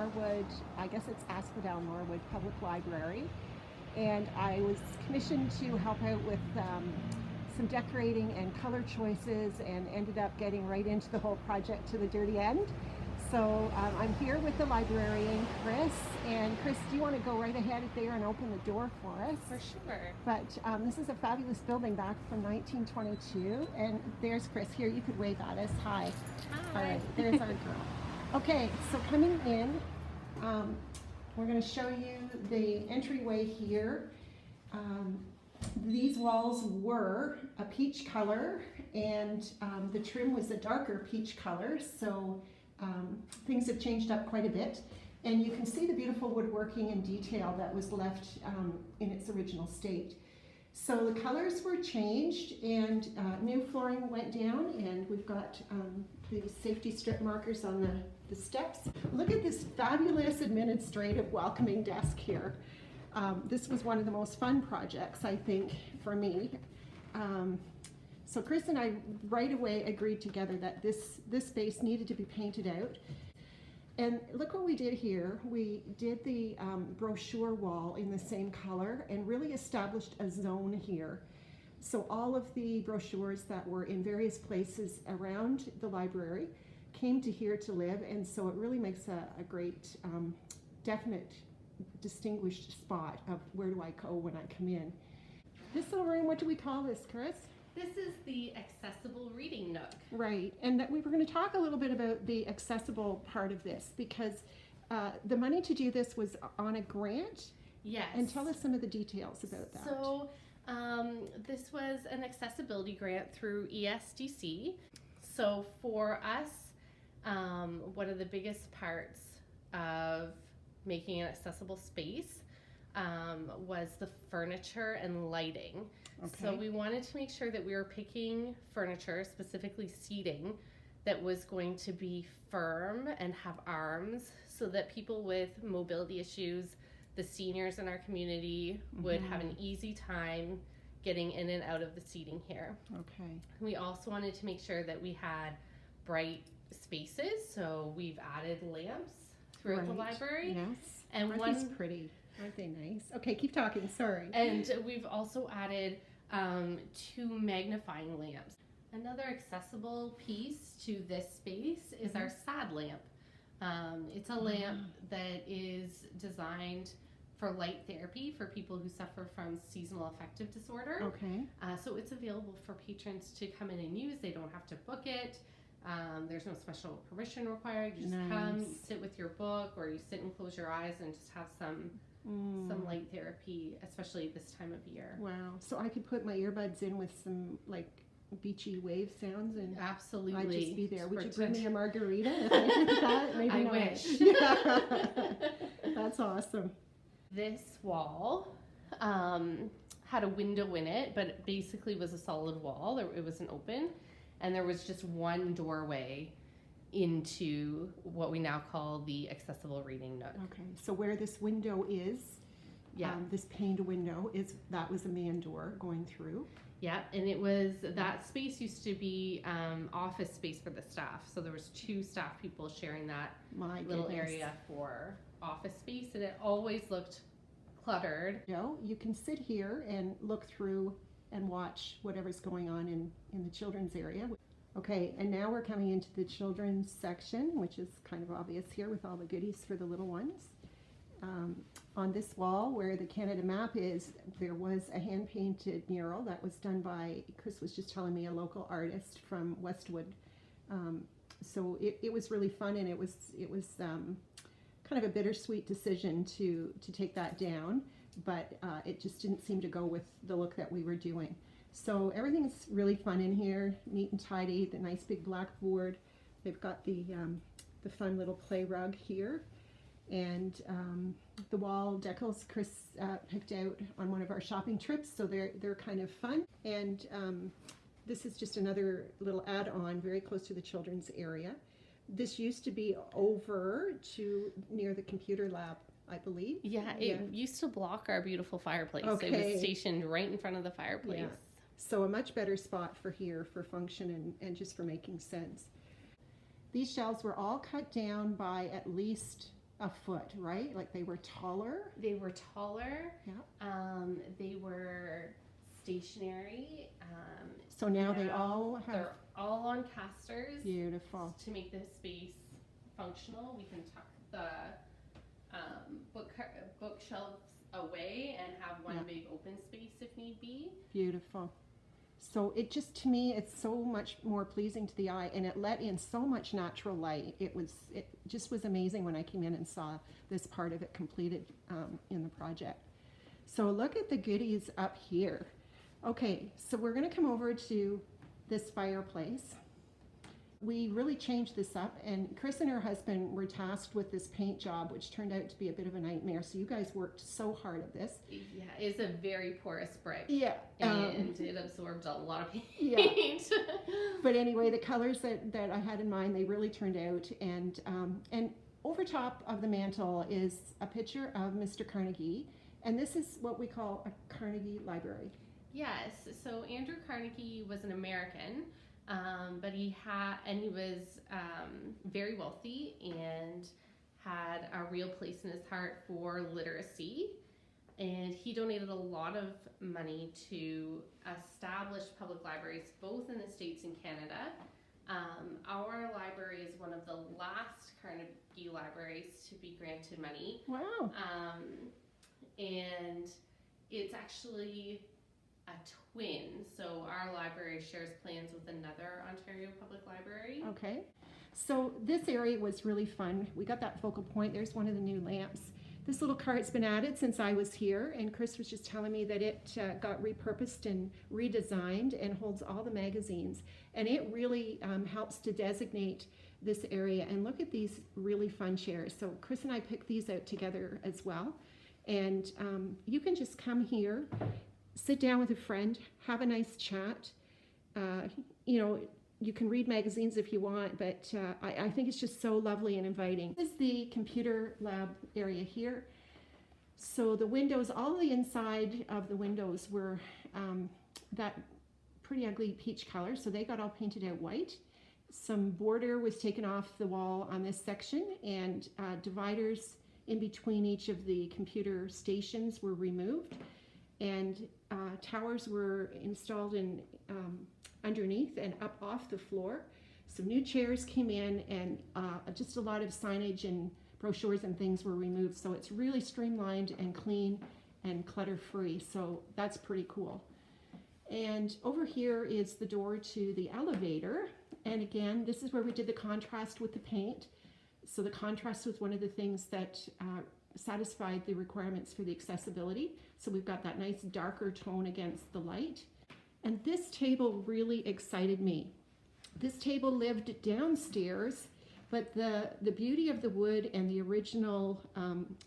Norwood, I guess it's Asphodel-Norwood Public Library, and I was commissioned to help out with some decorating and color choices, and ended up getting right into the whole project to the dirty end. So I'm here with the librarian, Chris. And Chris, do you want to go right ahead there and open the door for us? For sure. But this is a fabulous building back from 1922. And there's Chris. Here, you could wave at us. Hi. Hi. All right, there's our girl. Okay, so coming in, we're going to show you the entryway here. These walls were a peach color, and the trim was a darker peach color, so things have changed up quite a bit. And you can see the beautiful woodworking and detail that was left in its original state. So the colors were changed, and new flooring went down, and we've got the safety strip markers on the steps. Look at this fabulous administrative welcoming desk here. This was one of the most fun projects, I think, for me. So Chris and I right away agreed together that this space needed to be painted out. And look what we did here. We did the brochure wall in the same color and really established a zone here. So all of the brochures that were in various places around the library came to here to live, and so it really makes a great, definite, distinguished spot of where do I go when I come in. This little room, what do we call this, Chris? This is the accessible reading nook. Right, and that we were going to talk a little bit about the accessible part of this, because the money to do this was on a grant. Yes. And tell us some of the details about that. So this was an accessibility grant through ESDC. So for us, one of the biggest parts of making an accessible space was the furniture and lighting. Okay. So we wanted to make sure that we were picking furniture, specifically seating, that was going to be firm and have arms, so that people with mobility issues, the seniors in our community, would have an easy time getting in and out of the seating here. Okay. We also wanted to make sure that we had bright spaces, so we've added lamps throughout the library. Yes. And Aren't these pretty? Aren't they nice? Okay, keep talking, sorry. And we've also added 2 magnifying lamps. Another accessible piece to this space is our SAD lamp. It's a lamp that is designed for light therapy for people who suffer from seasonal affective disorder. Okay. So it's available for patrons to come in and use. They don't have to book it. There's no special permission required. You just come, you sit with your book, or you sit and close your eyes and just have some light therapy, especially this time of year. Wow. So I could put my earbuds in with some like beachy wave sounds, and absolutely, I'd just be there. Would you bring me a margarita if I did that? Maybe I not. wish. Yeah. That's awesome. This wall had a window in it, but it basically was a solid wall. It was an open, and there was just one doorway into what we now call the accessible reading nook. Okay, so where this window is, this paned window, that was a man door going through. Yeah, and it was, that space used to be office space for the staff. So there was 2 staff people sharing that little area for office space, and it always looked cluttered. You can sit here and look through and watch whatever's going on in the children's area. Okay, and now we're coming into the children's section, which is kind of obvious here with all the goodies for the little ones. On this wall where the Canada map is, there was a hand-painted mural that was done by, Chris was just telling me, a local artist from Westwood. So it was really fun, and it was kind of a bittersweet decision to take that down, but it just didn't seem to go with the look that we were doing. So everything's really fun in here, neat and tidy, the nice big blackboard. They've got the fun little play rug here. And the wall decals Chris picked out on one of our shopping trips, so they're kind of fun. And this is just another little add-on very close to the children's area. This used to be over to near the computer lab, I believe. Yeah, it used to block our beautiful fireplace. Okay. It was stationed right in front of the fireplace. Yeah. So a much better spot for here for function and just for making sense. These shelves were all cut down by at least a foot, right? Like they were taller. They were taller. Yeah. They were stationary. So now they all have. They're all on casters. Beautiful. To make this space functional, we can tuck the bookshelves away and have one big open space if need be. Beautiful. So it just, to me, it's so much more pleasing to the eye, and it let in so much natural light. It just was amazing when I came in and saw this part of it completed in the project. So look at the goodies up here. Okay, so we're going to come over to this fireplace. We really changed this up, and Chris and her husband were tasked with this paint job, which turned out to be a bit of a nightmare. So you guys worked so hard at this. Yeah, it's a very porous brick. Yeah. And it absorbs a lot of paint. Yeah. But anyway, the colors that I had in mind, they really turned out. And over top of the mantle is a picture of Mr. Carnegie. And this is what we call a Carnegie Library. Yes. So Andrew Carnegie was an American. But he was very wealthy and had a real place in his heart for literacy. And he donated a lot of money to establish public libraries, both in the States and Canada. Our library is one of the last Carnegie libraries to be granted money. Wow. And it's actually a twin, so our library shares plans with another Ontario Public Library. Okay, so this area was really fun. We got that focal point. There's one of the new lamps. This little cart's been added since I was here, and Chris was just telling me that it got repurposed and redesigned and holds all the magazines, and it really helps to designate this area. And look at these really fun chairs. So Chris and I picked these out together as well, and you can just come here, sit down with a friend, have a nice chat. You know, you can read magazines if you want, but I think it's just so lovely and inviting. This is the computer lab area here. So the windows, all the inside of the windows were that pretty ugly peach color, so they got all painted out white. Some border was taken off the wall on this section, and dividers in between each of the computer stations were removed. And towers were installed in underneath and up off the floor. Some new chairs came in, and just a lot of signage and brochures and things were removed. So it's really streamlined and clean and clutter-free. So that's pretty cool. And over here is the door to the elevator. And again, this is where we did the contrast with the paint. So the contrast was one of the things that satisfied the requirements for the accessibility. So we've got that nice darker tone against the light. And this table really excited me. This table lived downstairs, but the beauty of the wood and the original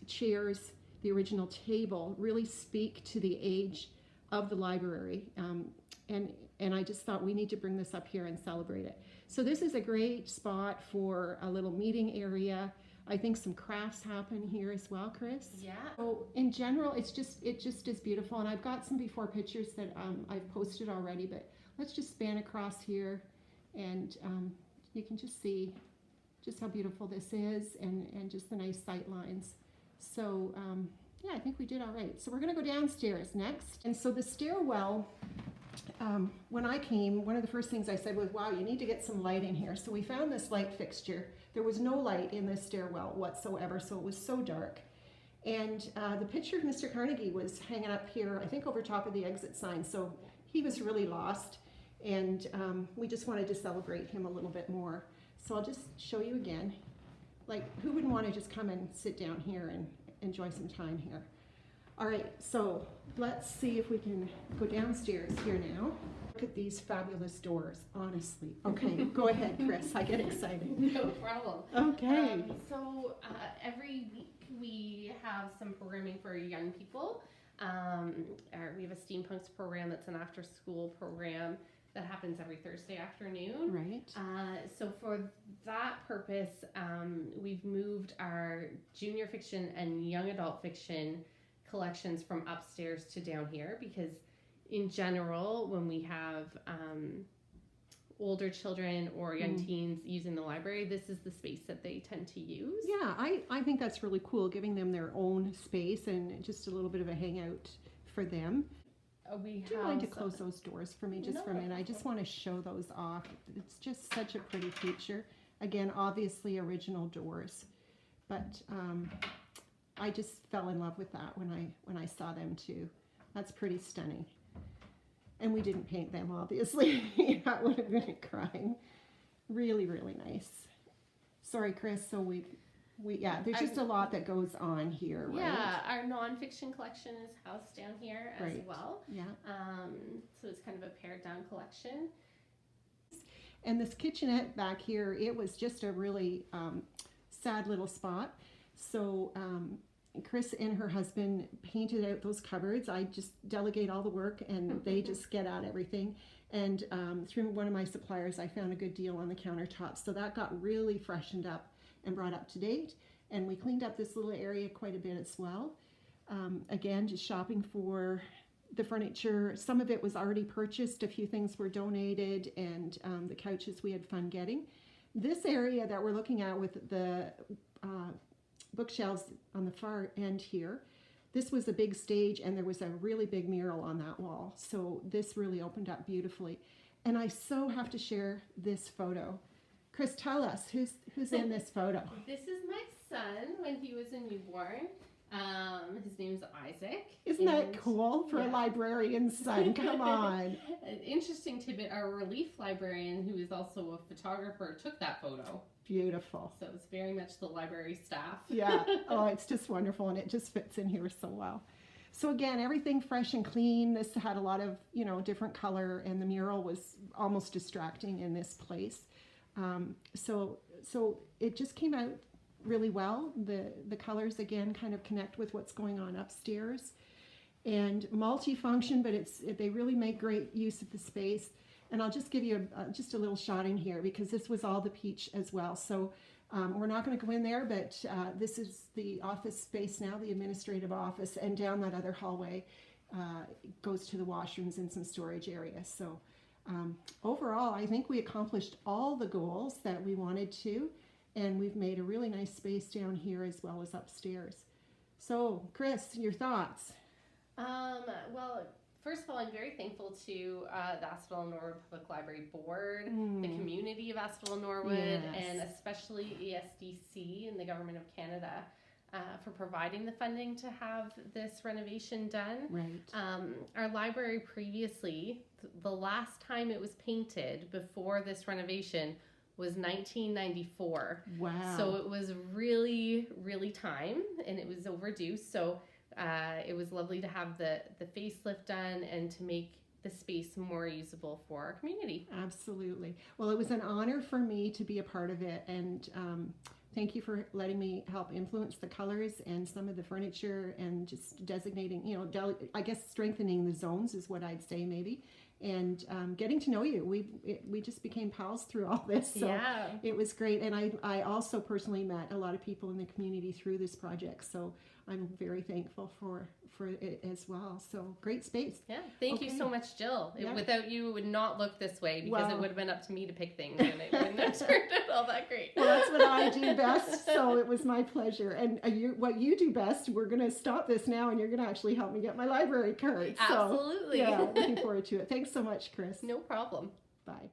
chairs, the original table, really speak to the age of the library. And I just thought we need to bring this up here and celebrate it. So this is a great spot for a little meeting area. I think some crafts happen here as well, Chris. Yeah. So in general, it just is beautiful, and I've got some before pictures that I've posted already. But let's just span across here, and you can just see just how beautiful this is, and just the nice sight lines. So yeah, I think we did all right. So we're going to go downstairs next, and so the stairwell. When I came, one of the first things I said was, wow, you need to get some light in here. So we found this light fixture. There was no light in this stairwell whatsoever, so it was so dark. And the picture of Mr. Carnegie was hanging up here, I think over top of the exit sign. So he was really lost, and we just wanted to celebrate him a little bit more. So I'll just show you again. Like, who wouldn't want to just come and sit down here and enjoy some time here? All right, so let's see if we can go downstairs here now. Look at these fabulous doors, honestly. Okay, go ahead, Chris. I get excited. No problem. Okay. So every week we have some programming for young people. We have a Steampunks program that's an after-school program that happens every Thursday afternoon. Right. So for that purpose, we've moved our junior fiction and young adult fiction collections from upstairs to down here, because in general, when we have older children or young teens using the library, this is the space that they tend to use. Yeah, I think that's really cool, giving them their own space and just a little bit of a hangout for them. We Do you have mind to some- close those doors for me just No, for a minute? I just want to show those off. It's just such a pretty feature. Again, obviously original doors, but I just fell in love with that when I saw them too. That's pretty stunning. And we didn't paint them, obviously. That would have been a crime. Really, really nice. Sorry, Chris. So yeah, there's just a lot that goes on here, right? Yeah, our nonfiction collection is housed down here as Right. well. Yeah. So it's kind of a pared down collection. And this kitchenette back here, it was just a really sad little spot. So Chris and her husband painted out those cupboards. I just delegate all the work and they just get at everything. And through one of my suppliers, I found a good deal on the countertops. So that got really freshened up and brought up to date. And we cleaned up this little area quite a bit as well. Again, just shopping for the furniture. Some of it was already purchased. A few things were donated, and the couches we had fun getting. This area that we're looking at with the bookshelves on the far end here, this was a big stage and there was a really big mural on that wall. So this really opened up beautifully. And I so have to share this photo. Chris, tell us, who's in this photo? This is my son when he was a newborn. His name's Isaac. Isn't that cool for a librarian's son? Come on. An interesting tidbit, our relief librarian, who is also a photographer, took that photo. Beautiful. So it's very much the library staff. Yeah. Oh, it's just wonderful, and it just fits in here so well. So again, everything fresh and clean. This had a lot of, different color, and the mural was almost distracting in this place. So it just came out really well. The colors again kind of connect with what's going on upstairs, and multi-function, but they really make great use of the space. And I'll just give you just a little shot in here because this was all the peach as well. So we're not going to go in there, but this is the office space now, the administrative office, and down that other hallway goes to the washrooms and some storage areas. So overall, I think we accomplished all the goals that we wanted to, and we've made a really nice space down here as well as upstairs. So, Chris, your thoughts? Well, first of all, I'm very thankful to the Asphodel-Norwood Public Library Board, the community of Asphodel-Norwood, Yes. and especially ESDC and the Government of Canada for providing the funding to have this renovation done. Right. Our library previously, the last time it was painted before this renovation was 1994. Wow. So it was really, really time, and it was overdue. So it was lovely to have the facelift done and to make the space more usable for our community. Absolutely. Well, it was an honor for me to be a part of it, and thank you for letting me help influence the colors and some of the furniture and just designating, I guess strengthening the zones is what I'd say maybe. And getting to know you. We just became pals through all this. So Yeah. it was great. And I also personally met a lot of people in the community through this project. So I'm very thankful for it as well. So great space. Yeah. Thank you Okay. so much, Jill. Yeah. Without you, it would not look this way because Well. it would have been up to me to pick things and it wouldn't have turned out all that great. Well, that's what I do best. So it was my pleasure. And what you do best, we're going to stop this now and you're going to actually help me get my library card. So, Absolutely. yeah, looking forward to it. Thanks so much, Chris. No problem. Bye.